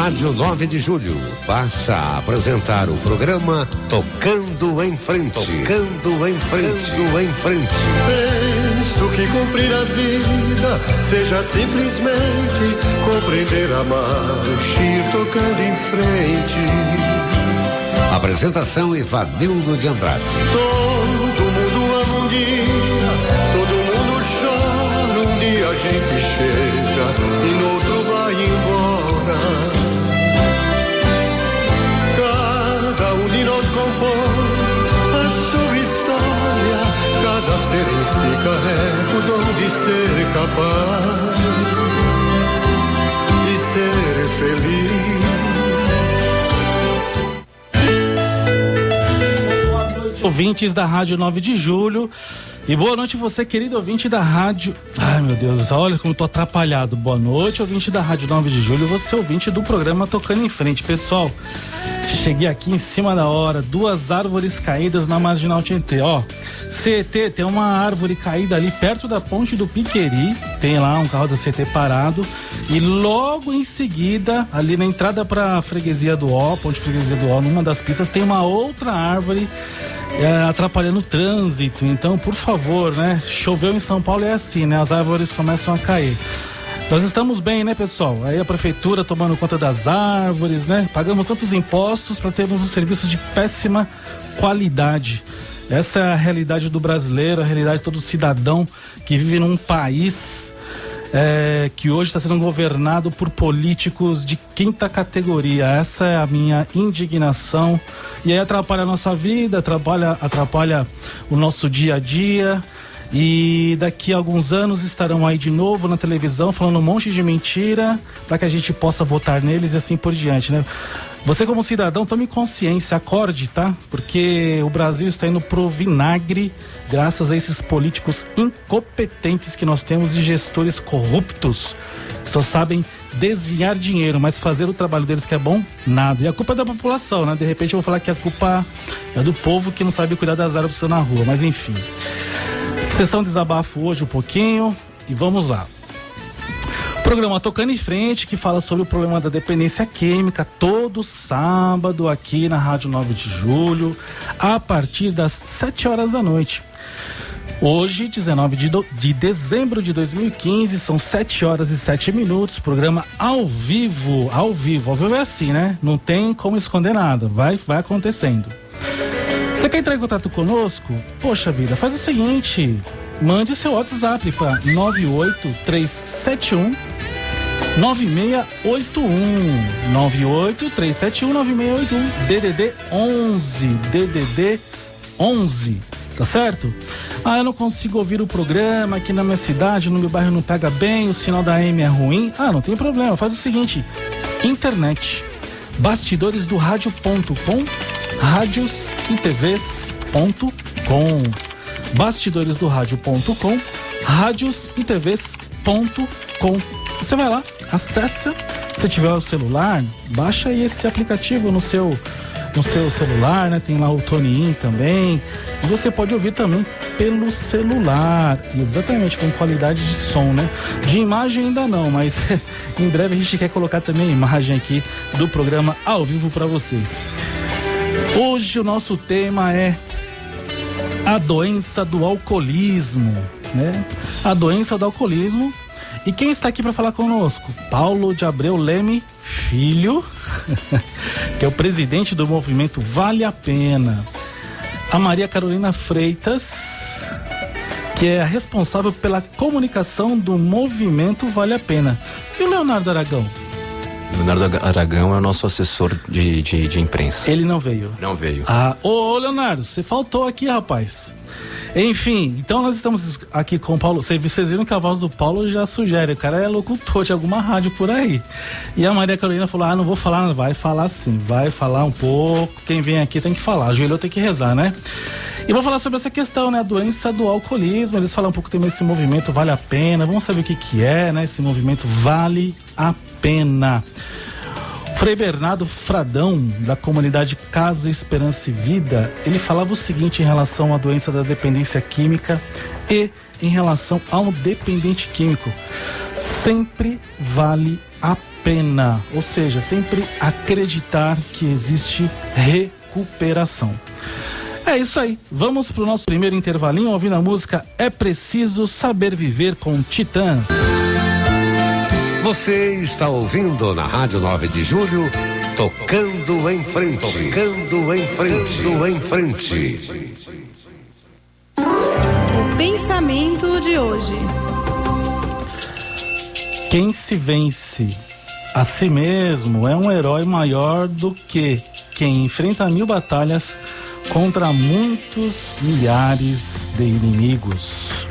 Rádio 9 de Julho passa a apresentar o programa Tocando em Frente. Tocando em Frente. Tocando em Frente. Penso que cumprir a vida seja simplesmente compreender a marcha e ir tocando em frente. Apresentação Ivanildo de Andrade. Todo mundo ama um dia, todo mundo chora, um dia a gente chega e no outro vai embora. Cada um de nós compõe a sua história, cada ser em si carrega o dom de ser capaz de ser feliz. Ouvintes da Rádio 9 de Julho. E boa noite você, querido ouvinte da rádio. Ai, meu Deus do céu, olha como eu tô atrapalhado. Boa noite, ouvinte da Rádio 9 de Julho. Você, ouvinte do programa Tocando em Frente. Pessoal, cheguei aqui em cima da hora. 2 árvores caídas na Marginal Tietê. Ó, CET, tem uma árvore caída ali perto da ponte do Piqueri. Tem lá um carro da CET parado. E logo em seguida, ali na entrada pra Freguesia do Ó, ponte Freguesia do Ó, numa das pistas, tem uma outra árvore atrapalhando o trânsito. Então, por favor, né? Choveu em São Paulo é assim, né? As árvores começam a cair. Nós estamos bem, né, pessoal? Aí a prefeitura tomando conta das árvores, né? Pagamos tantos impostos para termos um serviço de péssima qualidade. Essa é a realidade do brasileiro, a realidade de todo cidadão que vive num país que hoje está sendo governado por políticos de quinta categoria. Essa é a minha indignação. E aí atrapalha a nossa vida, atrapalha o nosso dia a dia. E daqui a alguns anos estarão aí de novo na televisão falando um monte de mentira para que a gente possa votar neles e assim por diante, né? Você, como cidadão, tome consciência, acorde, tá? Porque o Brasil está indo pro vinagre graças a esses políticos incompetentes que nós temos e gestores corruptos que só sabem desviar dinheiro, mas fazer o trabalho deles que é bom, nada. E a culpa é da população, né? De repente eu vou falar que a culpa é do povo que não sabe cuidar das árvores que estão na rua, mas enfim. Sessão desabafo hoje um pouquinho e vamos lá. Programa Tocando em Frente, que fala sobre o problema da dependência química, todo sábado aqui na Rádio 9 de Julho, a partir das 7 horas da noite. Hoje, 19 de dezembro de 2015, são 7 horas e 7 minutos, programa ao vivo é assim, né? Não tem como esconder nada, vai acontecendo. Você quer entrar em contato conosco? Poxa vida, faz o seguinte, mande seu WhatsApp para 98371 9681 983719681 DDD 11, tá certo? Ah, eu não consigo ouvir o programa aqui na minha cidade, no meu bairro não pega bem, o sinal da AM é ruim. Ah, não tem problema, faz o seguinte, internet, bastidoresdoradio.com, radiostvs.com, bastidoresdoradio.com, radiostvs.com. Você vai lá, acessa, se tiver o celular, baixa aí esse aplicativo no seu celular, né? Tem lá o TuneIn também. E você pode ouvir também pelo celular, exatamente, com qualidade de som, né? De imagem ainda não, mas em breve a gente quer colocar também a imagem aqui do programa ao vivo para vocês. Hoje o nosso tema é a doença do alcoolismo, né? A doença do alcoolismo. E quem está aqui para falar conosco? Paulo de Abreu Leme Filho, que é o presidente do movimento Vale a Pena. A Maria Carolina Freitas, que é a responsável pela comunicação do movimento Vale a Pena. E o Leonardo Aragão? Leonardo Aragão é o nosso assessor de imprensa. Ele não veio? Não veio. Ah, ô Leonardo, você faltou aqui, rapaz. Enfim, então nós estamos aqui com o Paulo. Vocês viram que a voz do Paulo já sugere, o cara é locutor de alguma rádio por aí. E a Maria Carolina falou, não vou falar, não. Vai falar sim, vai falar um pouco. Quem vem aqui tem que falar, ajoelhou tem que rezar, né? E vou falar sobre essa questão, né? A doença do alcoolismo. Eles falam um pouco também desse movimento Vale a Pena. Vamos saber o que é, né? Esse movimento Vale a Pena. Frei Bernardo Fradão, da comunidade Casa Esperança e Vida, ele falava o seguinte em relação à doença da dependência química e em relação ao dependente químico. Sempre vale a pena. Ou seja, sempre acreditar que existe recuperação. É isso aí. Vamos pro nosso primeiro intervalinho ouvindo a música É Preciso Saber Viver com Titãs. Você está ouvindo na Rádio 9 de Julho, Tocando em Frente. Tocando em Frente. Tocando em Frente. O pensamento de hoje. Quem se vence a si mesmo é um herói maior do que quem enfrenta 1000 batalhas contra muitos milhares de inimigos.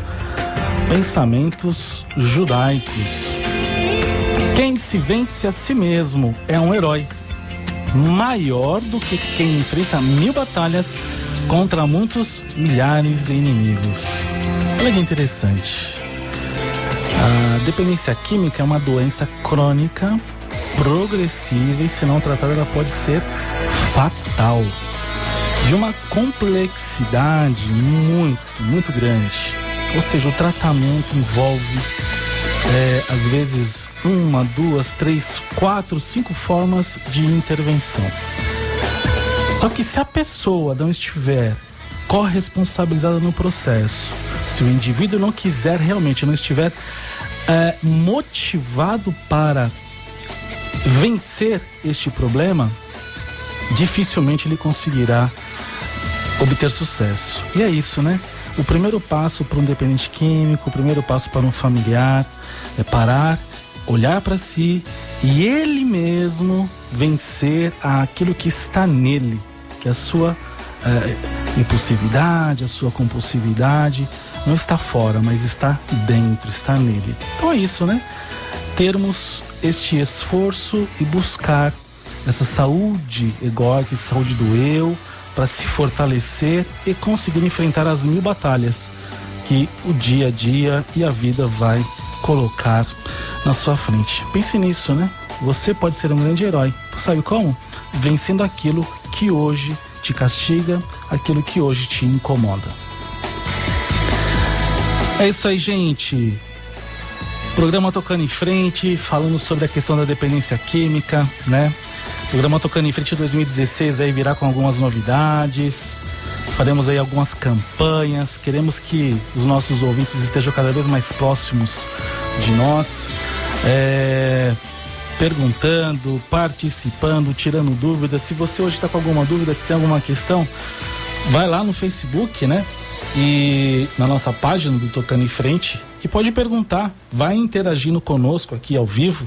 Pensamentos judaicos. Quem se vence a si mesmo é um herói maior do que quem enfrenta 1000 batalhas contra muitos milhares de inimigos. Olha que interessante. A dependência química é uma doença crônica, progressiva e, se não tratada, ela pode ser fatal. De uma complexidade muito grande. Ou seja, o tratamento envolve às vezes 1, 2, 3, 4, 5 formas de intervenção. Só que se a pessoa não estiver corresponsabilizada no processo, se o indivíduo não quiser realmente, não estiver motivado para vencer este problema, dificilmente ele conseguirá obter sucesso. E é isso, né? O primeiro passo para um dependente químico, o primeiro passo para um familiar é parar, olhar para si e ele mesmo vencer aquilo que está nele, que é a sua impulsividade, a sua compulsividade. Não está fora, mas está dentro, está nele. Então é isso, né? Termos este esforço e buscar essa saúde egóica, saúde do eu, para se fortalecer e conseguir enfrentar as 1000 batalhas que o dia a dia e a vida vai colocar na sua frente. Pense nisso, né? Você pode ser um grande herói. Sabe como? Vencendo aquilo que hoje te castiga, aquilo que hoje te incomoda. É isso aí, gente. Programa Tocando em Frente, falando sobre a questão da dependência química, né? Programa Tocando em Frente 2016 aí virá com algumas novidades. Faremos aí algumas campanhas. Queremos que os nossos ouvintes estejam cada vez mais próximos de nós. Perguntando, participando, tirando dúvidas. Se você hoje está com alguma dúvida, que tem alguma questão, vai lá no Facebook, né? E na nossa página do Tocando em Frente e pode perguntar, vai interagindo conosco aqui ao vivo,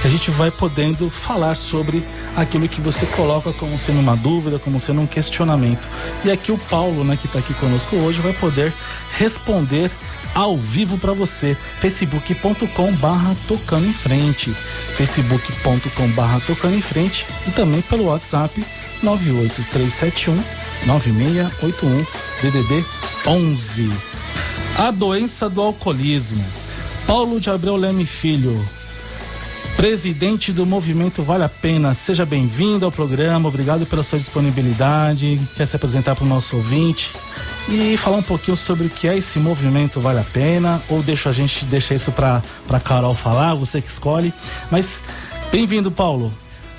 que a gente vai podendo falar sobre aquilo que você coloca como sendo uma dúvida, como sendo um questionamento. E aqui o Paulo, né, que está aqui conosco hoje, vai poder responder ao vivo para você. facebook.com/tocando em frente, facebook.com/tocando em frente e também pelo WhatsApp 98371-9681 DDD 11. A doença do alcoolismo. Paulo de Abreu Leme Filho, presidente do movimento Vale a Pena, seja bem-vindo ao programa, obrigado pela sua disponibilidade. Quer se apresentar para o nosso ouvinte e falar um pouquinho sobre o que é esse movimento Vale a Pena, ou deixa isso para Carol falar, você que escolhe. Mas bem-vindo, Paulo.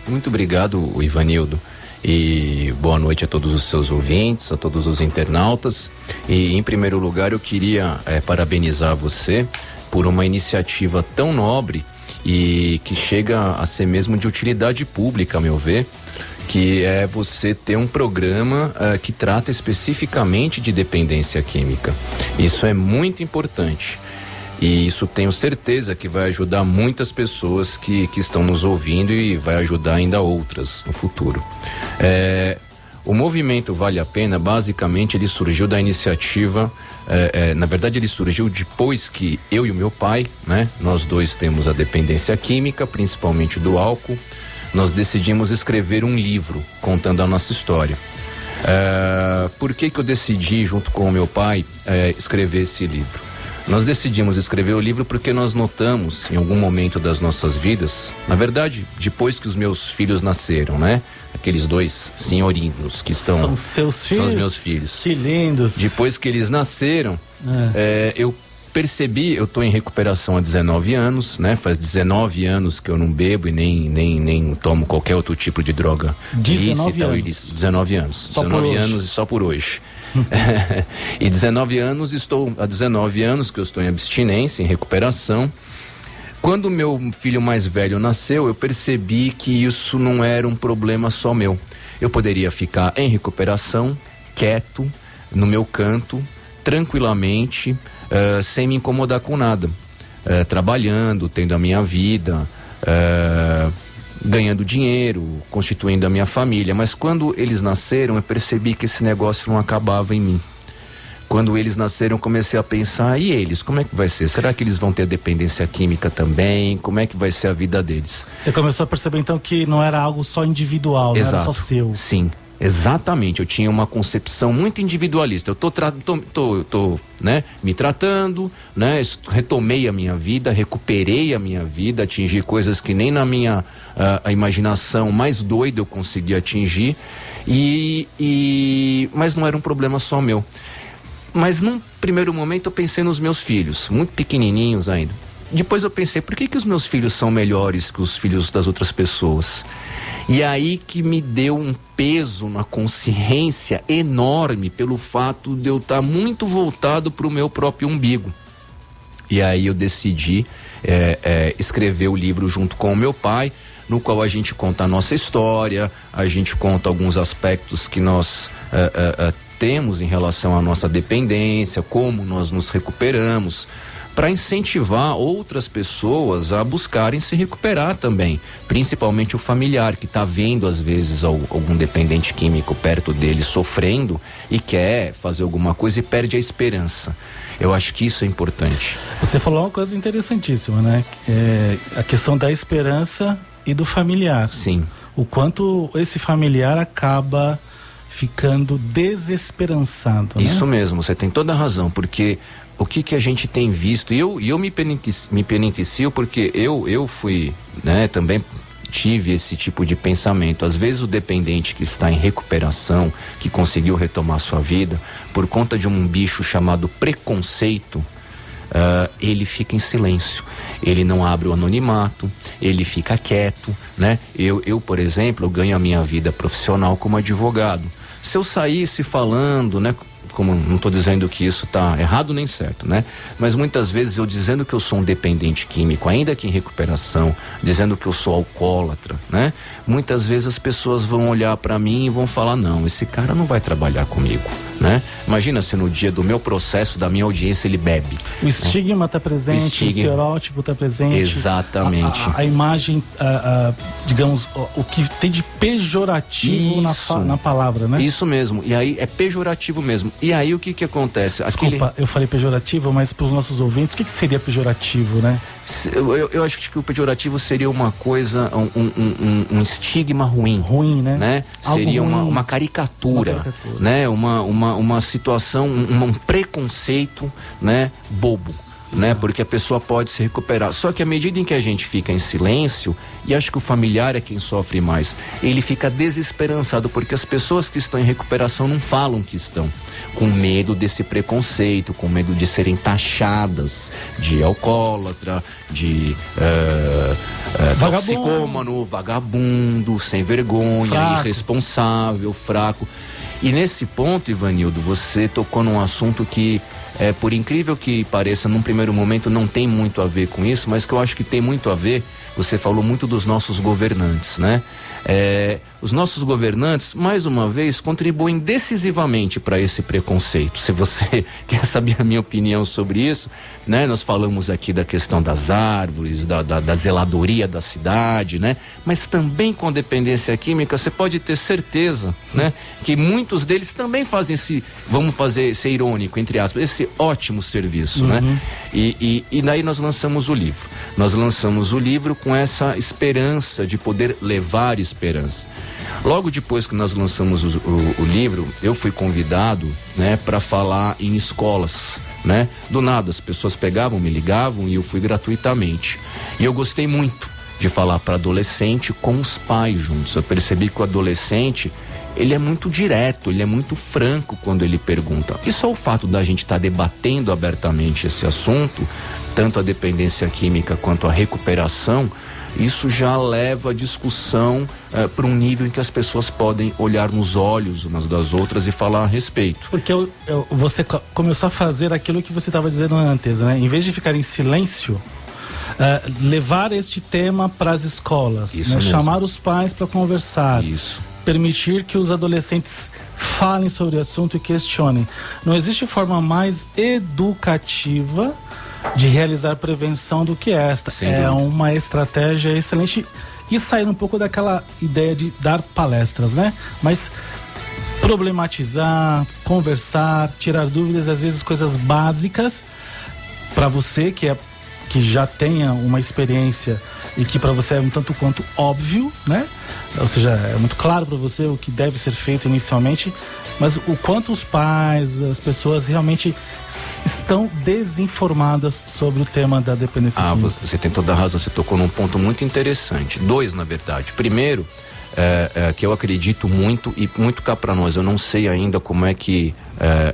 Muito obrigado, Ivanildo. E boa noite a todos os seus ouvintes, a todos os internautas. E em primeiro lugar eu queria parabenizar você por uma iniciativa tão nobre e que chega a ser mesmo de utilidade pública, a meu ver, que é você ter um programa que trata especificamente de dependência química. Isso é muito importante. E isso tenho certeza que vai ajudar muitas pessoas que estão nos ouvindo e vai ajudar ainda outras no futuro. O movimento Vale a Pena, basicamente, ele surgiu da iniciativa, na verdade ele surgiu depois que eu e o meu pai, né, nós dois temos a dependência química, principalmente do álcool. Nós decidimos escrever um livro contando a nossa história. Por que eu decidi, junto com o meu pai, escrever esse livro? Nós decidimos escrever o livro porque nós notamos em algum momento das nossas vidas, na verdade, depois que os meus filhos nasceram, né? Aqueles 2 senhorinos que estão... São seus filhos? São os meus filhos. Que lindos. Depois que eles nasceram, eu percebi, eu tô em recuperação há 19 anos, né? Faz 19 anos que eu não bebo e nem tomo qualquer outro tipo de droga 19 anos. 19 anos. Só 19 anos e só por hoje. E 19 anos, há 19 anos que eu estou em abstinência, em recuperação. Quando meu filho mais velho nasceu, eu percebi que isso não era um problema só meu. Eu poderia ficar em recuperação, quieto, no meu canto, tranquilamente, sem me incomodar com nada. Trabalhando, tendo a minha vida, ganhando dinheiro, constituindo a minha família. Mas quando eles nasceram, eu percebi que esse negócio não acabava em mim. Quando eles nasceram, comecei a pensar, e eles, como é que vai ser? Será que eles vão ter dependência química também? Como é que vai ser a vida deles? Você começou a perceber então que não era algo só individual, Exato. não era só seu. Sim, exatamente. Eu tinha uma concepção muito individualista. Eu tô né, me tratando, né, retomei a minha vida, recuperei a minha vida, atingi coisas que nem na minha a imaginação mais doida eu conseguia atingir, mas não era um problema só meu. Mas num primeiro momento eu pensei nos meus filhos, muito pequenininhos ainda. Depois eu pensei, por que os meus filhos são melhores que os filhos das outras pessoas? E aí que me deu um peso na consciência enorme pelo fato de eu estar muito voltado para o meu próprio umbigo. E aí eu decidi escrever o livro junto com o meu pai, no qual a gente conta a nossa história, a gente conta alguns aspectos que nós temos em relação à nossa dependência, como nós nos recuperamos, para incentivar outras pessoas a buscarem se recuperar também, principalmente o familiar que está vendo às vezes algum dependente químico perto dele sofrendo e quer fazer alguma coisa e perde a esperança. Eu acho que isso é importante. Você falou uma coisa interessantíssima, né? A questão da esperança e do familiar. Sim. O quanto esse familiar acaba ficando desesperançado, né? Isso mesmo, você tem toda a razão, porque o que a gente tem visto, e eu me penitencio porque eu fui, né, também tive esse tipo de pensamento. Às vezes o dependente que está em recuperação, que conseguiu retomar sua vida, por conta de um bicho chamado preconceito, ele fica em silêncio, ele não abre o anonimato, ele fica quieto, né? Eu, por exemplo, ganho a minha vida profissional como advogado. Se eu saísse falando, né, como não estou dizendo que isso está errado nem certo, né? Mas muitas vezes eu dizendo que eu sou um dependente químico, ainda que em recuperação, dizendo que eu sou alcoólatra, né? Muitas vezes as pessoas vão olhar para mim e vão falar, não, esse cara não vai trabalhar comigo, né? Imagina se no dia do meu processo, da minha audiência, ele bebe. O estigma está presente, o estereótipo está presente. Exatamente. A imagem, digamos, o que tem de pejorativo na palavra, né? Isso mesmo, e aí é pejorativo mesmo. E aí o que acontece? Desculpa, eu falei pejorativo, mas para os nossos ouvintes, o que seria pejorativo, né? Eu acho que o pejorativo seria uma coisa, um estigma ruim. Ruim, né? Seria uma caricatura, né? Uma situação, um preconceito, né? Bobo. Né? Porque a pessoa pode se recuperar. Só que à medida em que a gente fica em silêncio, e acho que o familiar é quem sofre mais, ele fica desesperançado, porque as pessoas que estão em recuperação não falam que estão com medo desse preconceito, com medo de serem taxadas de alcoólatra, de toxicômano, vagabundo, sem vergonha, fraco, irresponsável, fraco. E nesse ponto, Ivanildo, você tocou num assunto que, por incrível que pareça, num primeiro momento não tem muito a ver com isso, mas que eu acho que tem muito a ver. Você falou muito dos nossos governantes, né? Os nossos governantes, mais uma vez, contribuem decisivamente para esse preconceito. Se você quer saber a minha opinião sobre isso, né? Nós falamos aqui da questão das árvores, da zeladoria da cidade, né? Mas também com a dependência química, você pode ter certeza, né? Que muitos deles também fazem vamos ser irônico, entre aspas, esse ótimo serviço, né? E daí nós lançamos o livro. Nós lançamos o livro com essa esperança de poder levar esperança. Logo depois que nós lançamos o livro, eu fui convidado, né, para falar em escolas, né? Do nada, as pessoas me ligavam e eu fui gratuitamente. E eu gostei muito de falar para adolescente com os pais juntos. Eu percebi que o adolescente, ele é muito direto, ele é muito franco quando ele pergunta. E só o fato da gente estar debatendo abertamente esse assunto, tanto a dependência química quanto a recuperação, isso já leva a discussão para um nível em que as pessoas podem olhar nos olhos umas das outras e falar a respeito. Porque você começou a fazer aquilo que você estava dizendo antes, né? Em vez de ficar em silêncio, levar este tema para as escolas, né? Chamar os pais para conversar. Isso. Permitir que os adolescentes falem sobre o assunto e questionem. Não existe forma mais educativa de realizar prevenção do que esta. É uma estratégia excelente. E sair um pouco daquela ideia de dar palestras, né? Mas problematizar, conversar, tirar dúvidas, às vezes coisas básicas para você que já tenha uma experiência e que para você é um tanto quanto óbvio, né? Ou seja, é muito claro para você o que deve ser feito inicialmente, mas o quanto os pais, as pessoas realmente estão desinformadas sobre o tema da dependência química. Você tem toda a razão, você tocou num ponto muito interessante. 2, na verdade. Primeiro, que eu acredito muito, e muito cá para nós, eu não sei ainda como é que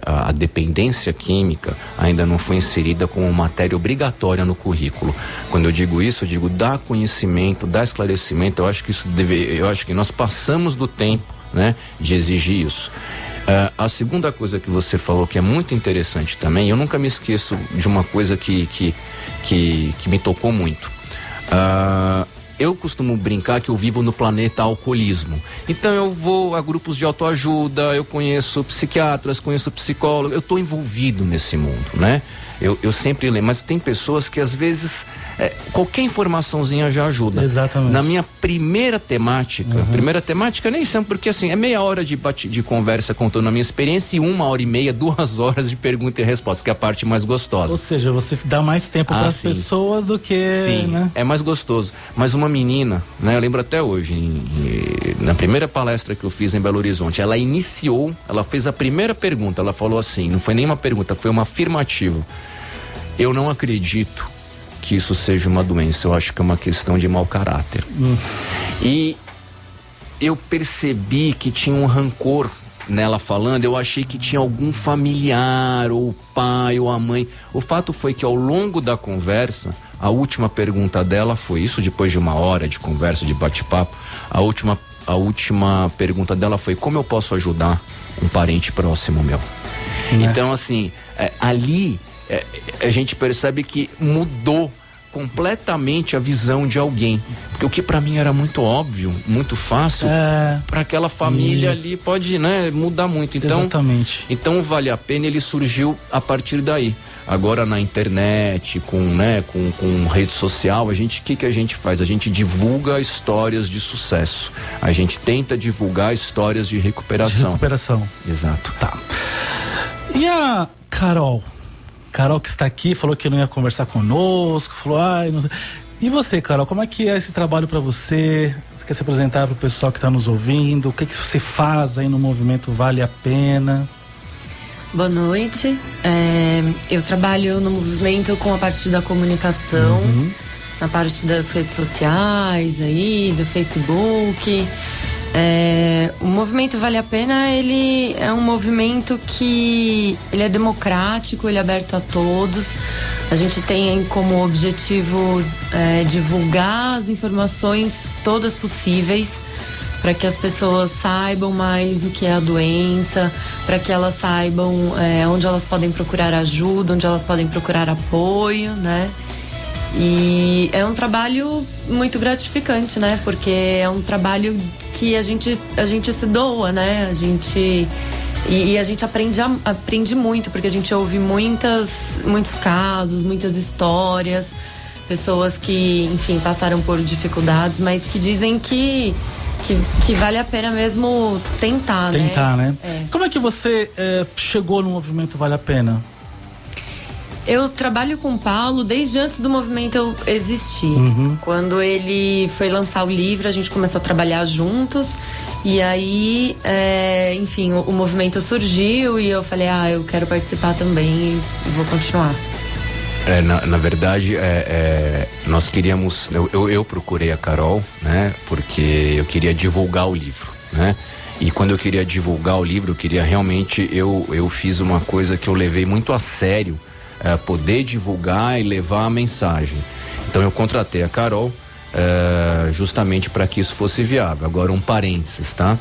a dependência química ainda não foi inserida como matéria obrigatória no currículo. Quando eu digo isso, eu digo dar conhecimento, dar esclarecimento. Eu acho que nós passamos do tempo, né, de exigir isso. A segunda coisa que você falou, que é muito interessante também, eu nunca me esqueço de uma coisa que me tocou muito. Eu costumo brincar que eu vivo no planeta alcoolismo. Então eu vou a grupos de autoajuda, eu conheço psiquiatras, conheço psicólogos, eu estou envolvido nesse mundo, né? Eu sempre lembro, mas tem pessoas que às vezes qualquer informaçãozinha já ajuda. Exatamente. Na minha primeira temática nem sempre, porque assim, é meia hora de conversa contando a minha experiência e 1h30, 2 horas de pergunta e resposta, que é a parte mais gostosa. Ou seja, você dá mais tempo para as pessoas do que... Sim, né? É mais gostoso. Mas uma menina, né, eu lembro até hoje, na primeira palestra que eu fiz em Belo Horizonte, ela fez a primeira pergunta, ela falou assim, não foi nem uma pergunta, foi uma afirmativa. Eu não acredito que isso seja uma doença, eu acho que é uma questão de mau caráter. E eu percebi que tinha um rancor nela falando, eu achei que tinha algum familiar, ou o pai, ou a mãe. O fato foi que ao longo da conversa, a última pergunta dela foi, isso depois de 1 hora de conversa, de bate-papo, a última pergunta dela foi: como eu posso ajudar um parente próximo meu? Então assim, ali a gente percebe que mudou completamente a visão de alguém, porque o que para mim era muito óbvio, muito fácil, para aquela família ali pode, né, mudar muito. Então, exatamente. Então Vale a Pena, ele surgiu a partir daí. Agora na internet, com rede social, o que a gente faz? A gente divulga histórias de sucesso. A gente tenta divulgar histórias de recuperação. Exato. Tá. E a Carol que está aqui, falou que não ia conversar conosco, falou, não sei. E você, Carol, como é que é esse trabalho para você? Você quer se apresentar para o pessoal que está nos ouvindo? O que você faz aí no movimento Vale a Pena? Boa noite. Eu trabalho no movimento com a parte da comunicação, na parte das redes sociais aí, do Facebook. O movimento Vale a Pena, ele é um movimento que ele é democrático, ele é aberto a todos. A gente tem como objetivo divulgar as informações todas possíveis para que as pessoas saibam mais o que é a doença, para que elas saibam onde elas podem procurar ajuda, onde elas podem procurar apoio, né? E é um trabalho muito gratificante, né? Porque é um trabalho que a gente se doa, né? A gente aprende muito, porque a gente ouve muitos casos, muitas histórias, pessoas que, enfim, passaram por dificuldades, mas que dizem que vale a pena mesmo tentar, né? Como é que você chegou no movimento Vale a Pena? Eu trabalho com o Paulo desde antes do movimento existir. Quando ele foi lançar o livro, a gente começou a trabalhar juntos. E aí, enfim, o movimento surgiu e eu falei, eu quero participar também e vou continuar. Na verdade, nós queríamos, eu procurei a Carol, né, porque eu queria divulgar o livro, né, e quando eu queria divulgar o livro, eu queria realmente, eu fiz uma coisa que eu levei muito a sério, poder divulgar e levar a mensagem. Então eu contratei a Carol justamente para que isso fosse viável. Agora um parênteses, tá?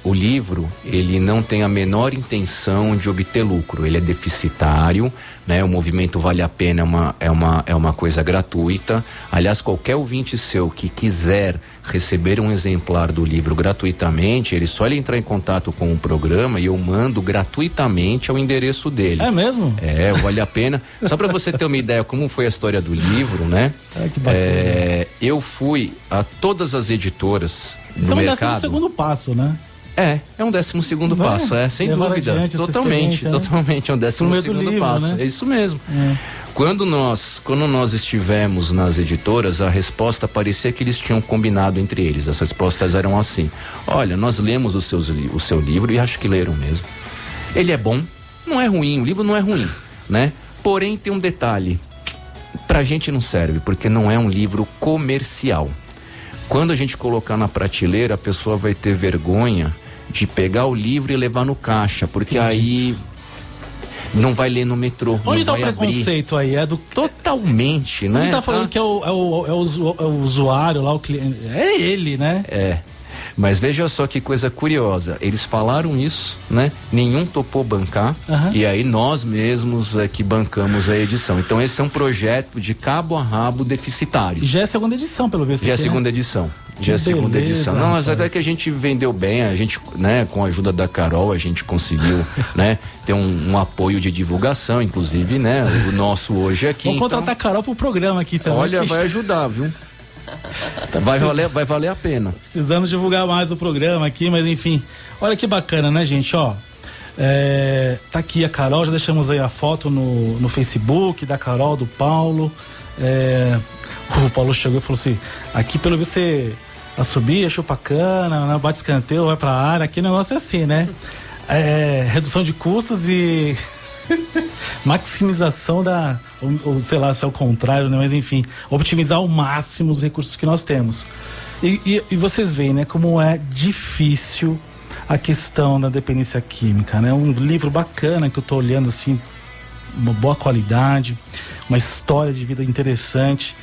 O livro, ele não tem a menor intenção de obter lucro, ele é deficitário, né? O movimento Vale a Pena é uma coisa gratuita. Aliás, qualquer ouvinte seu que quiser receber um exemplar do livro gratuitamente, ele só entrar em contato com o programa e eu mando gratuitamente ao endereço dele. É mesmo? Vale a pena. Só para você ter uma ideia como foi a história do livro, né? Que bacana. Eu fui a todas as editoras do mercado. Isso é um segundo passo, né? É um 12º passo, sem dúvida. Totalmente, é um 12º passo. Né? É isso mesmo. Quando nós estivemos nas editoras, a resposta parecia que eles tinham combinado entre eles. As respostas eram assim: olha, nós lemos o seu livro e acho que leram mesmo. Ele é bom, não é ruim, o livro não é ruim, né? Porém, tem um detalhe: pra gente não serve, porque não é um livro comercial. Quando a gente colocar na prateleira, a pessoa vai ter vergonha de pegar o livro e levar no caixa, porque aí não vai ler no metrô. Onde está o preconceito aí? Totalmente, né? Você tá falando que é o usuário lá, o cliente. É ele, né? Mas veja só que coisa curiosa, eles falaram isso, né? Nenhum topou bancar, e aí nós mesmos que bancamos a edição. Então esse é um projeto de cabo a rabo deficitário. E já é a segunda edição, pelo visto. Já é a segunda edição. Já é a segunda edição. Não, mas até que a gente vendeu bem, a gente, né, com a ajuda da Carol, a gente conseguiu, né, ter um apoio de divulgação, inclusive, né, o nosso hoje aqui. Vamos contratar a Carol pro programa aqui também. Olha, vai ajudar, viu? Vai valer a pena. Precisamos divulgar mais o programa aqui, mas enfim. Olha que bacana, né, gente? Ó, tá aqui a Carol, já deixamos aí a foto no Facebook da Carol, do Paulo. O Paulo chegou e falou assim: aqui pelo visto você assobia, chupa cana, né? Bate escanteio, vai pra área. Aqui o negócio é assim, né? Redução de custos e maximização ou sei lá se é o contrário, né? Mas enfim, optimizar ao máximo os recursos que nós temos. E vocês veem, né, como é difícil a questão da dependência química, né? Um livro bacana que eu tô olhando assim, uma boa qualidade, uma história de vida interessante,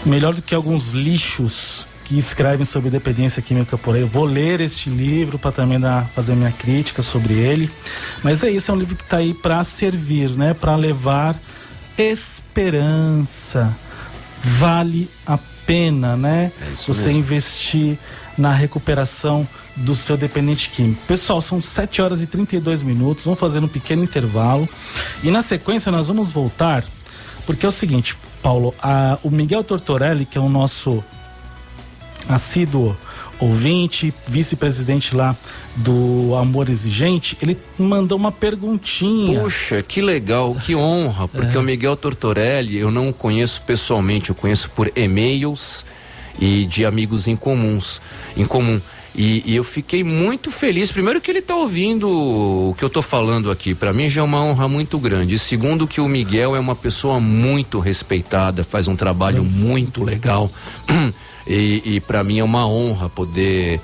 melhor do que alguns lixos que escrevem sobre dependência química por aí. Eu vou ler este livro para também fazer minha crítica sobre ele. Mas é isso, é um livro que está aí para servir, né? Para levar esperança. Vale a pena, né? Você mesmo investir na recuperação do seu dependente químico. Pessoal, são 7h32. Vamos fazer um pequeno intervalo. E na sequência nós vamos voltar, porque é o seguinte, Paulo, o Miguel Tortorelli, que é o nosso assíduo ouvinte, vice-presidente lá do Amor Exigente, ele mandou uma perguntinha. Puxa, que legal, que honra, porque o Miguel Tortorelli eu não conheço pessoalmente, eu conheço por e-mails e de amigos em comum. E eu fiquei muito feliz, primeiro que ele está ouvindo o que eu estou falando aqui, para mim já é uma honra muito grande, e segundo que o Miguel é uma pessoa muito respeitada, faz um trabalho muito legal, e para mim é uma honra poder,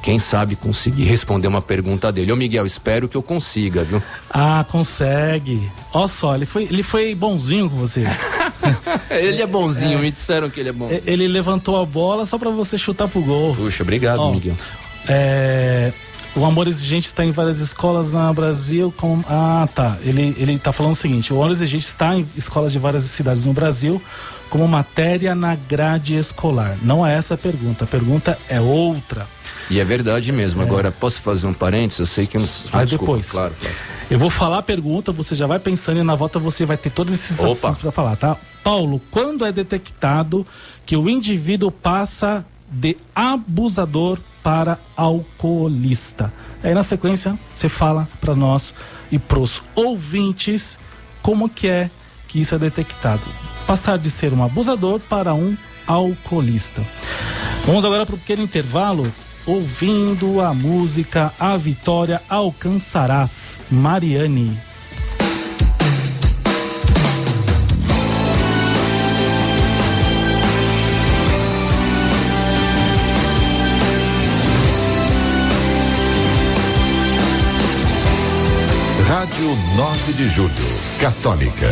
quem sabe, conseguir responder uma pergunta dele. Ô Miguel, espero que eu consiga, viu? Ah, consegue. Ó só, ele foi bonzinho com você. Ele é bonzinho, me disseram que ele é bonzinho. Ele levantou a bola só pra você chutar pro gol. Puxa, obrigado, Miguel. O Amor Exigente está em várias escolas no Brasil. Ele tá falando o seguinte: o Amor Exigente está em escolas de várias cidades no Brasil como matéria na grade escolar. Não é essa a pergunta é outra. E é verdade mesmo. Agora, posso fazer um parênteses? Eu sei que não... Faz depois. Claro. Eu vou falar a pergunta, você já vai pensando e na volta você vai ter todos esses assuntos para falar, tá? Paulo, quando é detectado que o indivíduo passa de abusador para alcoolista? Aí na sequência você fala para nós e pros ouvintes como que é que isso é detectado. Passar de ser um abusador para um alcoolista. Vamos agora para o pequeno intervalo, ouvindo a música A Vitória Alcançarás, Mariane. Rádio 9 de Julho, católica.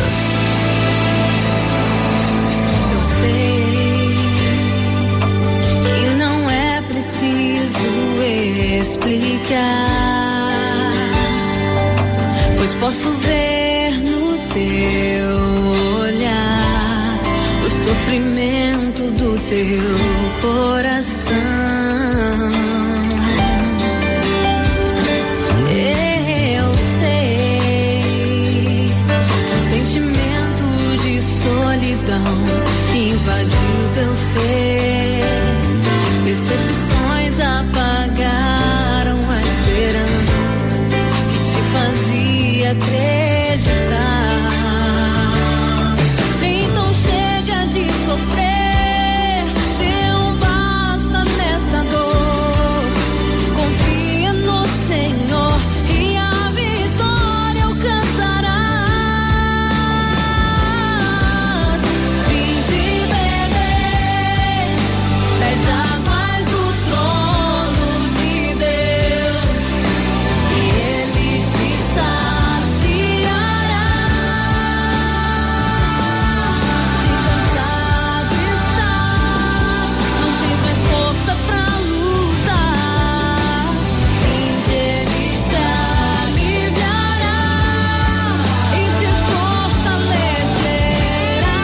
Eu sei que não é preciso explicar, pois posso ver no teu olhar o sofrimento do teu coração. Eu sei que um sentimento de solidão invadiu teu ser. Decepções apagaram a esperança que te fazia acreditar. Então chega de sofrer, dê um basta nesta dor. Confia no Senhor e a vitória alcançarás. Vinde beber das águas do trono de Deus e Ele te saciará. Se cansado estás, não tens mais força pra lutar. Vinde, Ele te aliviará e te fortalecerá.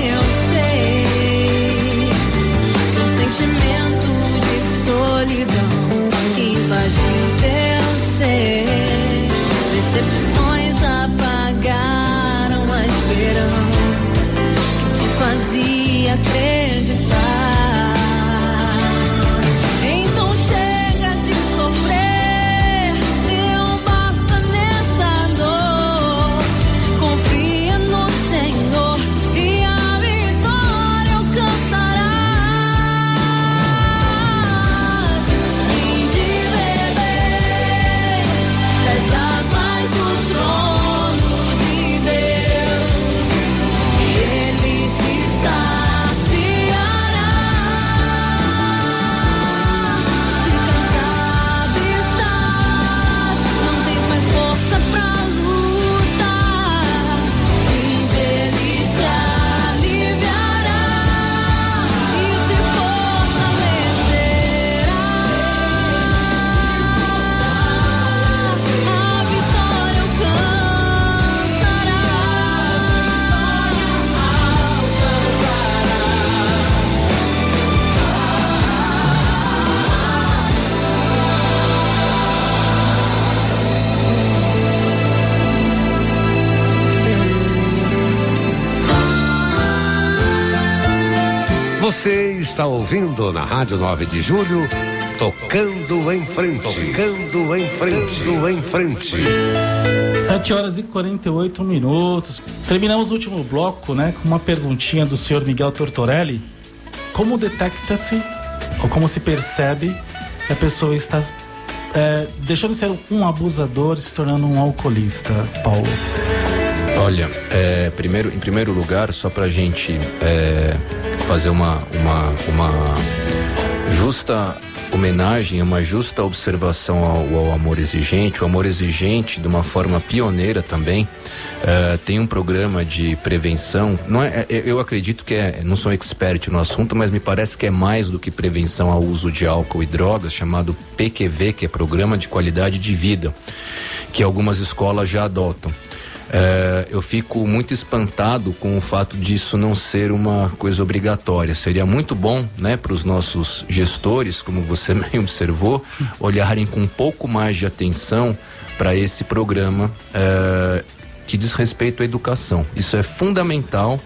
Eu sei que um sentimento de solidão invadiu teu ser. Decepções apagaram a esperança que te fazia acreditar. Então chega de sofrer, dê um basta nesta dor. Confia no Senhor e a vitória alcançarás. Vinde beber das águas do trono de Deus e Ele te saciará. Se cansado estás, não tens mais força pra lutar. Vinde, Ele te aliviará e te fortalecerá. A vitória alcançará. Você está ouvindo na Rádio 9 de Julho, Tocando em Frente. Tocando em Frente. Tocando em Frente. 7h48. Terminamos o último bloco, né, com uma perguntinha do senhor Miguel Tortorelli. Como detecta-se, ou como se percebe que a pessoa está deixando de ser um abusador e se tornando um alcoolista, Paulo? Olha, em primeiro lugar, só pra gente fazer uma justa homenagem, uma justa observação ao Amor Exigente. O Amor Exigente, de uma forma pioneira também, tem um programa de prevenção. Eu acredito que não sou expert no assunto, mas me parece que é mais do que prevenção ao uso de álcool e drogas, chamado PQV, que é Programa de Qualidade de Vida, que algumas escolas já adotam. Eu fico muito espantado com o fato disso não ser uma coisa obrigatória. Seria muito bom, né, para os nossos gestores, como você bem observou, olharem com um pouco mais de atenção para esse programa que diz respeito à educação. Isso é fundamental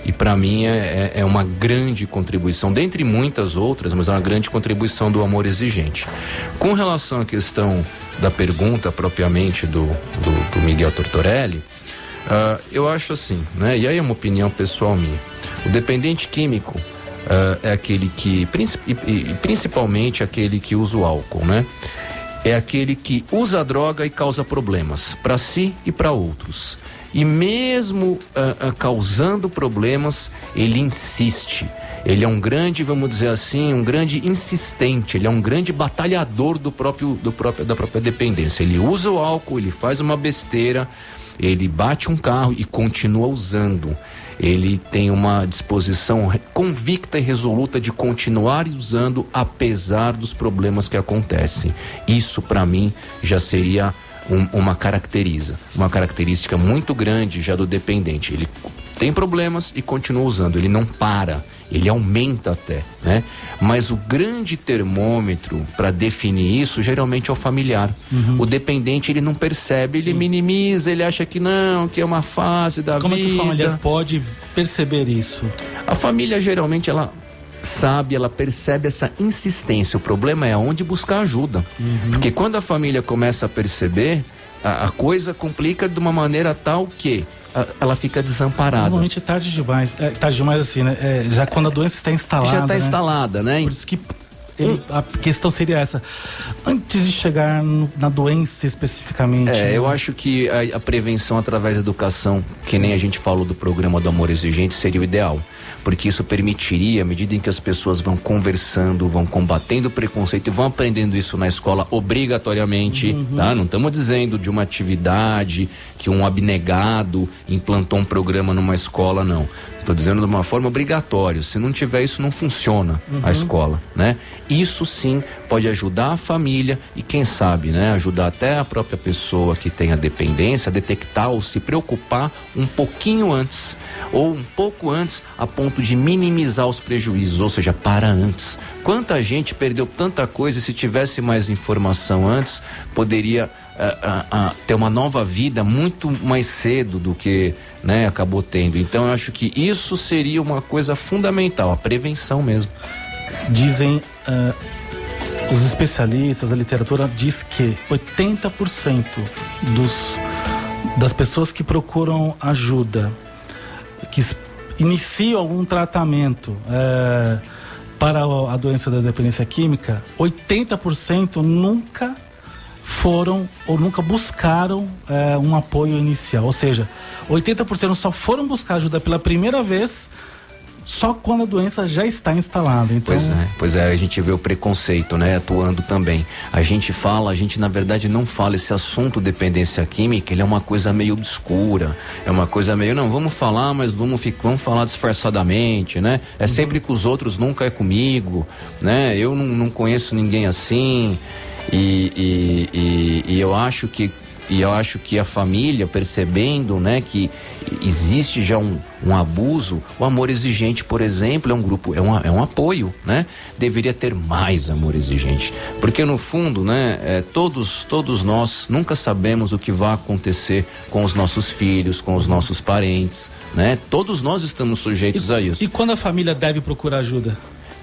e para mim é uma grande contribuição, dentre muitas outras, mas é uma grande contribuição do Amor Exigente. Com relação à questão da pergunta propriamente do Miguel Tortorelli, eu acho assim, né? E aí é uma opinião pessoal minha. O dependente químico, é aquele que, principalmente aquele que usa o álcool, né? É aquele que usa a droga e causa problemas para si e para outros. E mesmo causando problemas, ele insiste. Ele é um grande, vamos dizer assim, um grande insistente. Ele é um grande batalhador da própria dependência. Ele usa o álcool, ele faz uma besteira, ele bate um carro e continua usando. Ele tem uma disposição convicta e resoluta de continuar usando apesar dos problemas que acontecem. Isso, para mim, já seria uma característica muito grande já do dependente. Ele tem problemas e continua usando, ele não para, ele aumenta até, né? Mas o grande termômetro para definir isso geralmente é o familiar. O dependente, ele não percebe, ele minimiza, ele acha que não, que é uma fase da vida. Como é que o familiar pode perceber isso? A família geralmente ela sabe, ela percebe essa insistência. O problema é aonde buscar ajuda. Porque quando a família começa a perceber, a coisa complica de uma maneira tal que ela fica desamparada. Normalmente é tarde demais. Tarde demais assim, né? Já quando a doença está instalada. Já está instalada, né? Por isso que a questão seria essa. Antes de chegar na doença especificamente. Eu acho que a prevenção através da educação, que nem a gente falou do programa do Amor Exigente, seria o ideal. Porque isso permitiria, à medida em que as pessoas vão conversando, vão combatendo o preconceito e vão aprendendo isso na escola obrigatoriamente, tá? Não estamos dizendo de uma atividade que um abnegado implantou um programa numa escola, não. Estou dizendo de uma forma obrigatória. Se não tiver isso, não funciona a escola, né? Isso sim pode ajudar a família e quem sabe, né? Ajudar até a própria pessoa que tem a dependência a detectar ou se preocupar um pouquinho antes ou um pouco antes a ponto de minimizar os prejuízos, ou seja, para antes. Quanta gente perdeu tanta coisa e se tivesse mais informação antes, poderia ter uma nova vida muito mais cedo do que, né, acabou tendo. Então eu acho que isso seria uma coisa fundamental, a prevenção mesmo. Dizem os especialistas, a literatura diz que 80% das pessoas que procuram ajuda, que iniciam algum tratamento para a doença da dependência química, 80% nunca foram ou nunca buscaram um apoio inicial. Ou seja, 80% só foram buscar ajuda pela primeira vez só quando a doença já está instalada. Então... Pois é, a gente vê o preconceito, né, atuando também. A gente na verdade não fala esse assunto dependência química, ele é uma coisa meio obscura, é uma coisa meio, não, vamos falar, mas vamos falar disfarçadamente, né? É sempre com os outros, nunca é comigo, né? Eu não conheço ninguém assim. E eu acho que a família, percebendo, né, que existe já um abuso, o Amor Exigente, por exemplo, é um grupo, é um apoio, né? Deveria ter mais Amor Exigente, porque no fundo, né, todos nós nunca sabemos o que vai acontecer com os nossos filhos, com os nossos parentes, né? Todos nós estamos sujeitos a isso. E quando a família deve procurar ajuda?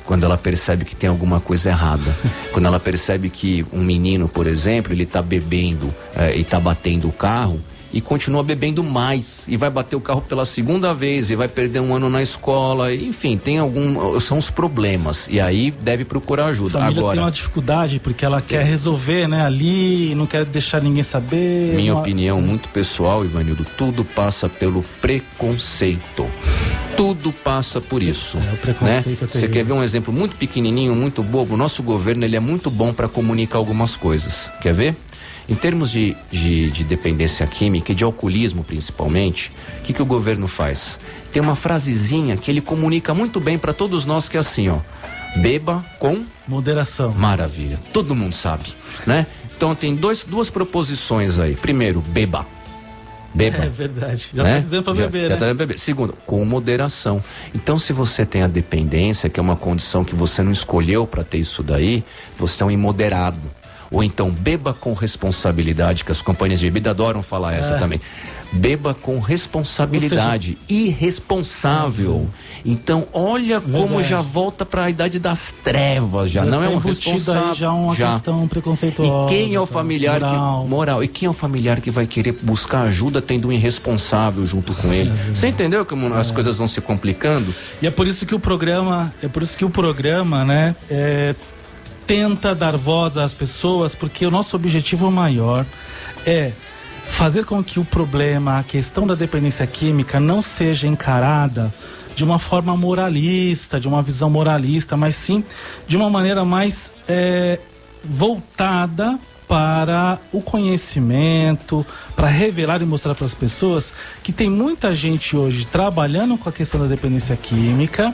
Quando ela percebe que tem alguma coisa errada. Quando ela percebe que um menino, por exemplo, ele tá bebendo e tá batendo o carro e continua bebendo mais e vai bater o carro pela segunda vez e vai perder um ano na escola, enfim, são os problemas e aí deve procurar ajuda. A família agora tem uma dificuldade porque ela quer resolver, né, ali, não quer deixar ninguém saber. Minha opinião muito pessoal, Ivanildo, tudo passa pelo preconceito. Tudo passa por isso, o preconceito, né? Você quer ver um exemplo muito pequenininho, muito bobo? O nosso governo, ele é muito bom para comunicar algumas coisas. Quer ver? Em termos de dependência química e de alcoolismo principalmente, o que o governo faz? Tem uma frasezinha que ele comunica muito bem para todos nós, que é assim, ó: beba com moderação. Maravilha, todo mundo sabe, né? Então tem duas proposições aí. Primeiro, beba. É verdade, já tá dizendo pra beber, né? Tá beber. Segundo, com moderação. Então, se você tem a dependência, que é uma condição que você não escolheu para ter isso daí, você é um imoderado. Ou então, beba com responsabilidade, que as companhias de bebida adoram falar essa também. beba com responsabilidade, irresponsável. Então, olha como já volta para a idade das trevas, já não é um responsável. Já uma questão preconceituosa. E quem é o familiar moral? E quem é o familiar que vai querer buscar ajuda tendo um irresponsável junto com ele? Você entendeu como as coisas vão se complicando? E é por isso que o programa, né, tenta dar voz às pessoas, porque o nosso objetivo maior é fazer com que o problema, a questão da dependência química não seja encarada de uma forma moralista, de uma visão moralista, mas sim de uma maneira mais voltada para o conhecimento, para revelar e mostrar para as pessoas que tem muita gente hoje trabalhando com a questão da dependência química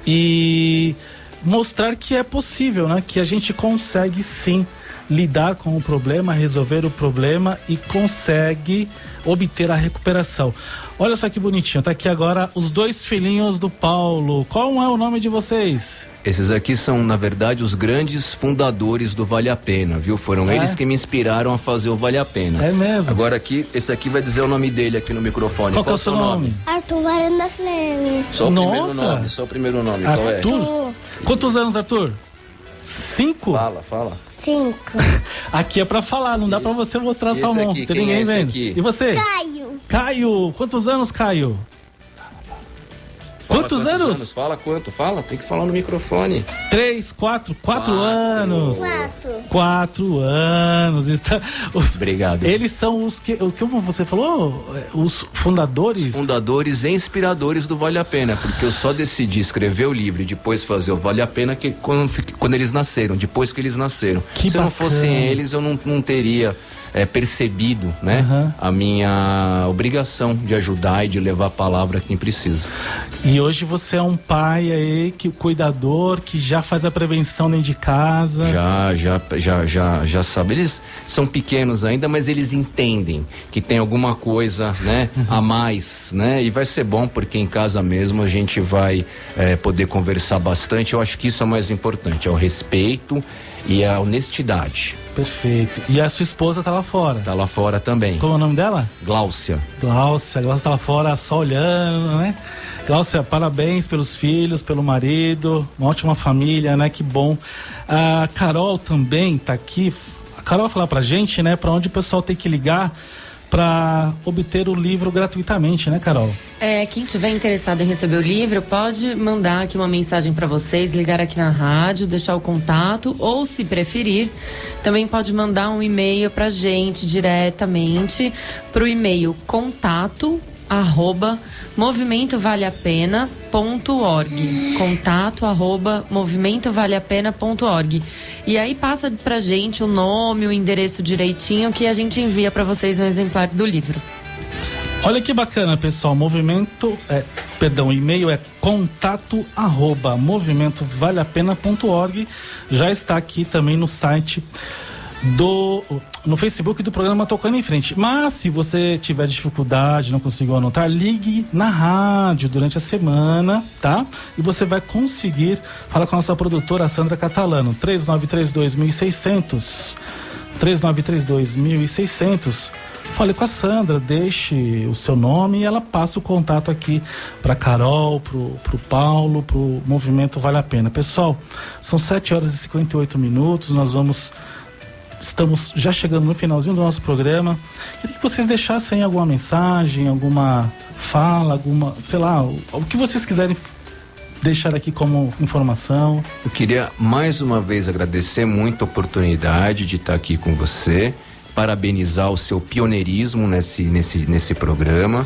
e mostrar que é possível, né? Que a gente consegue sim lidar com o problema, resolver o problema e consegue obter a recuperação. Olha só que bonitinho, tá aqui agora os 2 filhinhos do Paulo. Qual é o nome de vocês? Esses aqui são, na verdade, os grandes fundadores do Vale a Pena, viu? Foram eles que me inspiraram a fazer o Vale a Pena. É mesmo? Agora aqui, esse aqui vai dizer o nome dele aqui no microfone. Qual é o seu nome? Arthur Varanda Fleme. Só o primeiro nome, Arthur? Qual é? Quantos anos, Arthur? 5? Fala. 5. Aqui é pra falar, não dá pra você mostrar sua mão. Aqui, tem ninguém vendo. Aqui? E você? Caio. Caio, quantos anos, Caio? Quantos anos? Fala quanto? Fala, tem que falar no microfone. 3, 4 anos. 4 anos. Obrigado. Eles são os que, como você falou, os fundadores? Os fundadores e inspiradores do Vale a Pena, porque eu só decidi escrever o livro e depois fazer o Vale a Pena quando eles nasceram, depois que eles nasceram. Se não fossem eles, eu não teria percebido, né, a minha obrigação de ajudar e de levar a palavra a quem precisa. E hoje você é um pai aí, cuidador, que já faz a prevenção dentro de casa. Já sabe. Eles são pequenos ainda, mas eles entendem que tem alguma coisa, né, a mais, né, e vai ser bom porque em casa mesmo a gente vai poder conversar bastante. Eu acho que isso é o mais importante, é o respeito e a honestidade. Perfeito. E a sua esposa tá lá fora? Tá lá fora também. Como é o nome dela? Gláucia. Gláucia tá lá fora só olhando, né? Gláucia, parabéns pelos filhos, pelo marido, uma ótima família, né? Que bom. A Carol também tá aqui. A Carol vai falar pra gente, né? Pra onde o pessoal tem que ligar para obter o livro gratuitamente, né, Carol? Quem tiver interessado em receber o livro, pode mandar aqui uma mensagem para vocês, ligar aqui na rádio, deixar o contato, ou se preferir, também pode mandar um e-mail pra gente diretamente pro e-mail contato@movimentovaleapena.org. contato@movimentovaleapena.org. E aí passa pra gente o nome, o endereço direitinho, que a gente envia para vocês um exemplar do livro. Olha que bacana, pessoal. O e-mail é contato@movimentovaleapena.org. Já está aqui também no site no Facebook do programa Tocando em Frente. Mas se você tiver dificuldade, não conseguiu anotar, ligue na rádio durante a semana, tá? E você vai conseguir falar com a nossa produtora Sandra Catalano. 3932.600. 3932.600. Fale com a Sandra, deixe o seu nome e ela passa o contato aqui para Carol, pro Paulo, pro Movimento Vale a Pena. Pessoal, são 7h58. Estamos já chegando no finalzinho do nosso programa. Queria que vocês deixassem alguma mensagem, alguma fala, sei lá, o que vocês quiserem deixar aqui como informação. Eu queria mais uma vez agradecer muito a oportunidade de estar aqui com você, parabenizar o seu pioneirismo nesse programa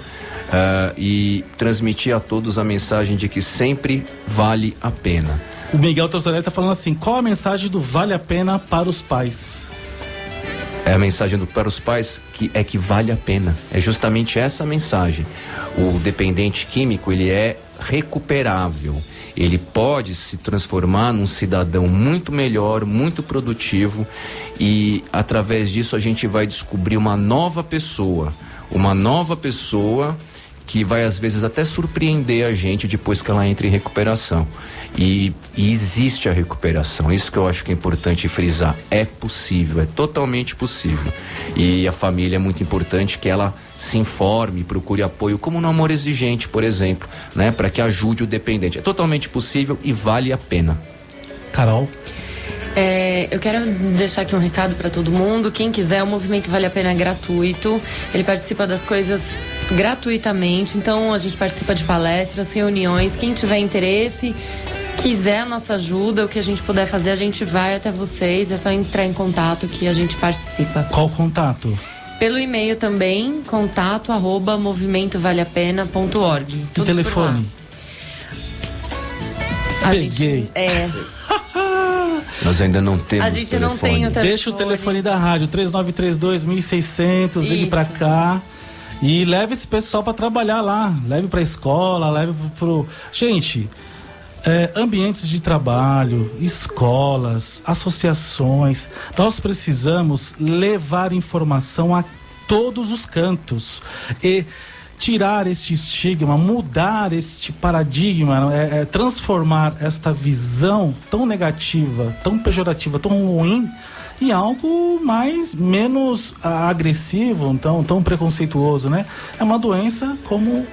e transmitir a todos a mensagem de que sempre vale a pena. O Miguel Tortorelli está falando assim: qual a mensagem do Vale a Pena para os pais? É a mensagem para os pais que vale a pena. É justamente essa mensagem. O dependente químico, ele é recuperável. Ele pode se transformar num cidadão muito melhor, muito produtivo, e através disso a gente vai descobrir uma nova pessoa que vai às vezes até surpreender a gente depois que ela entra em recuperação. E existe a recuperação, isso que eu acho que é importante frisar. É possível, é totalmente possível. E a família é muito importante que ela se informe, procure apoio, como no Amor Exigente, por exemplo, né? Para que ajude o dependente. É totalmente possível e vale a pena. Carol? Eu quero deixar aqui um recado para todo mundo. Quem quiser, o Movimento Vale a Pena é gratuito. Ele participa das coisas gratuitamente. Então, a gente participa de palestras, reuniões. Quem tiver interesse, quiser a nossa ajuda, o que a gente puder fazer, a gente vai até vocês. É só entrar em contato que a gente participa. Qual o contato? Pelo e-mail também, contato@movimentovaleapena.org. O telefone? Peguei. Nós ainda não temos A gente não tem o telefone. Deixa o telefone da rádio, 3932-1600, ligue pra cá e leve esse pessoal pra trabalhar lá. Leve pra escola, leve pro... Gente, ambientes de trabalho, escolas, associações, nós precisamos levar informação a todos os cantos e tirar este estigma, mudar este paradigma, transformar esta visão tão negativa, tão pejorativa, tão ruim em algo menos agressivo, tão preconceituoso, né? É uma doença como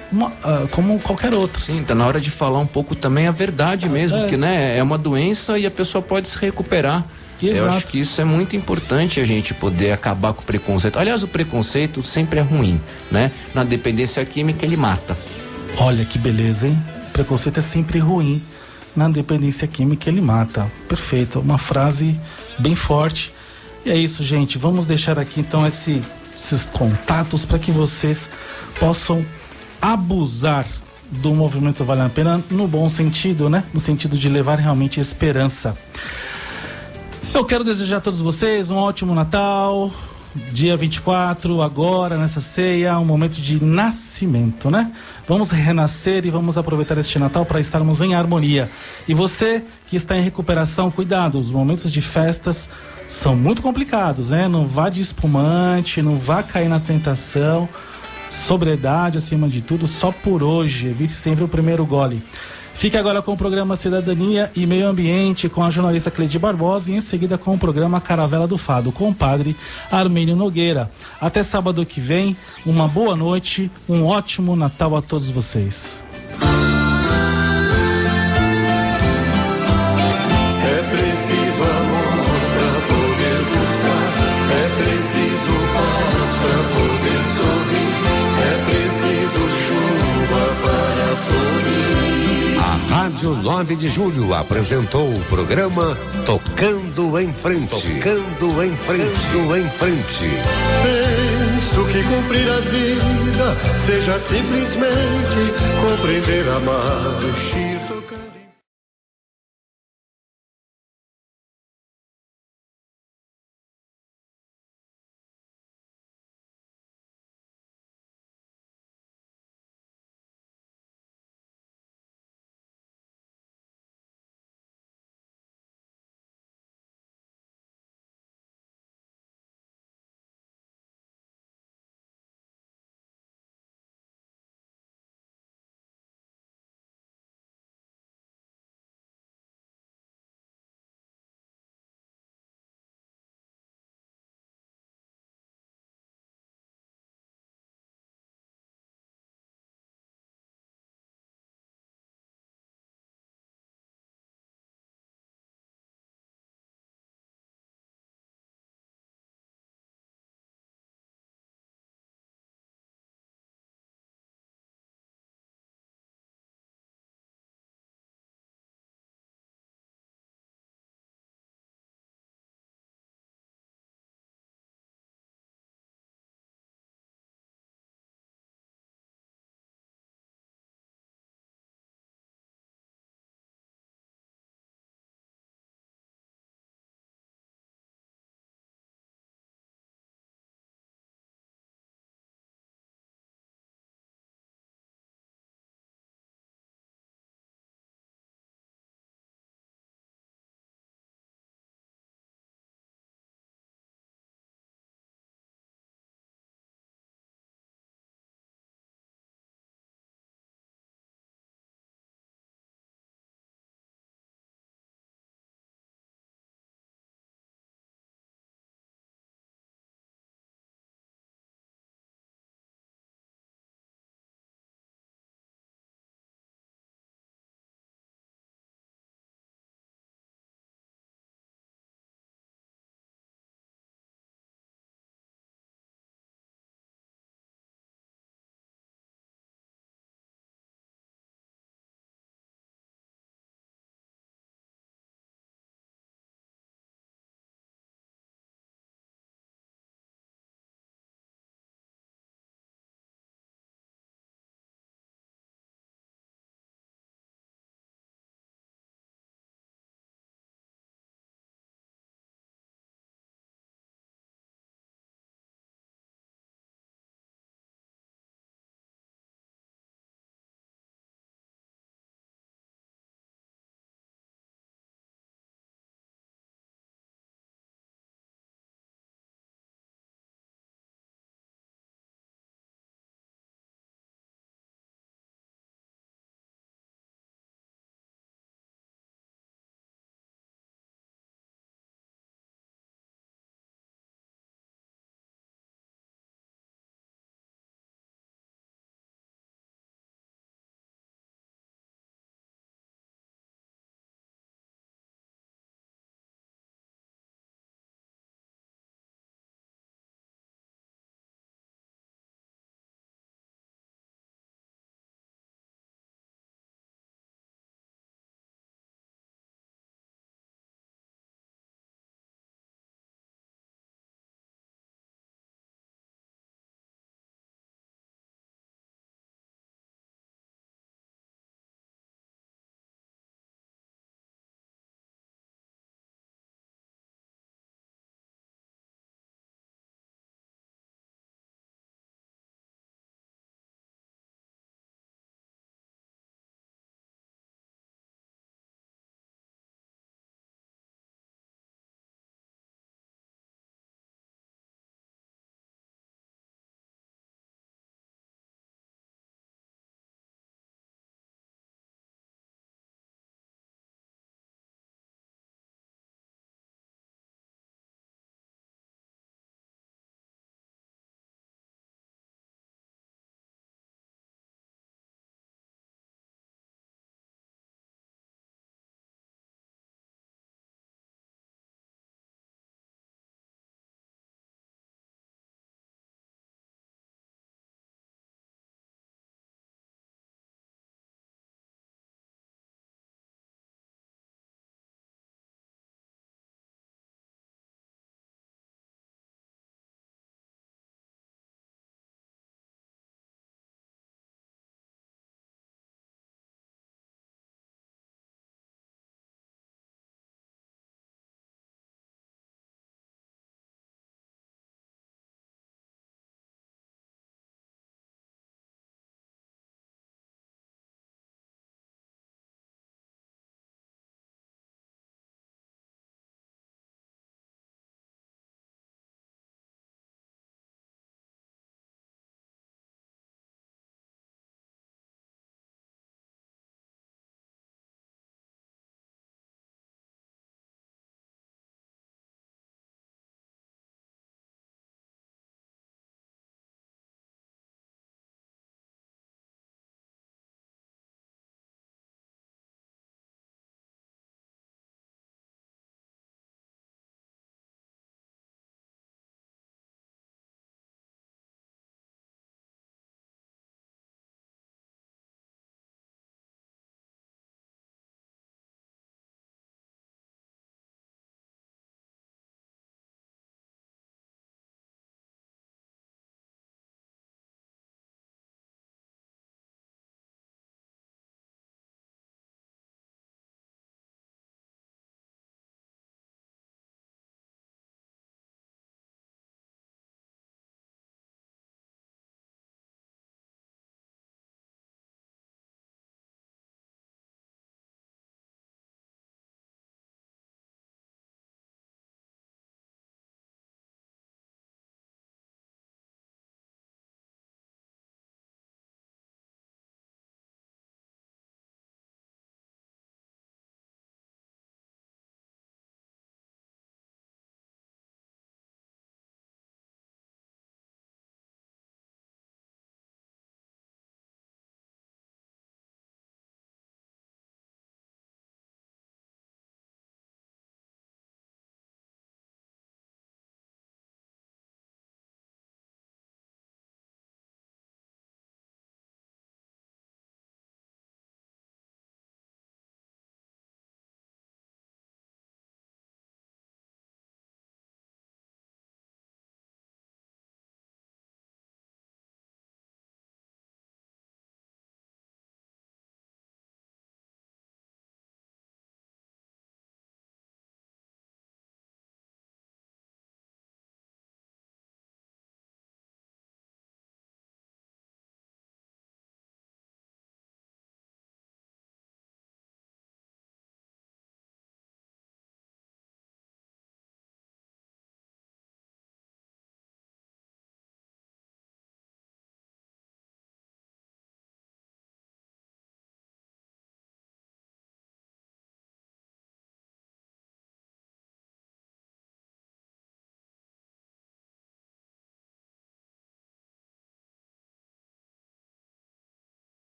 qualquer outra. Sim, tá na hora de falar um pouco também a verdade mesmo, porque, né, é uma doença e a pessoa pode se recuperar. Exato. Eu acho que isso é muito importante, a gente poder acabar com o preconceito. Aliás, o preconceito sempre é ruim, né? Na dependência química ele mata. Olha que beleza, hein? Preconceito é sempre ruim. Na dependência química ele mata. Perfeito, uma frase bem forte. E é isso, gente. Vamos deixar aqui então esses contatos para que vocês possam abusar do Movimento Vale a Pena no bom sentido, né? No sentido de levar realmente esperança. Eu quero desejar a todos vocês um ótimo Natal, dia 24, agora nessa ceia, um momento de nascimento, né? Vamos renascer e vamos aproveitar este Natal para estarmos em harmonia. E você que está em recuperação, cuidado, os momentos de festas são muito complicados, né? Não vá de espumante, não vá cair na tentação, sobriedade acima de tudo, só por hoje, evite sempre o primeiro gole. Fique agora com o programa Cidadania e Meio Ambiente com a jornalista Cleide Barbosa e em seguida com o programa Caravela do Fado com o padre Armênio Nogueira. Até sábado que vem, uma boa noite, um ótimo Natal a todos vocês. É preciso amor pra poder pulsar, é preciso paz pra poder sorrir, é preciso chuva para florir. Rádio 9 de Julho apresentou o programa Tocando em Frente. Tocando em Frente. Tocando em Frente. Penso que cumprir a vida seja simplesmente compreender, amar,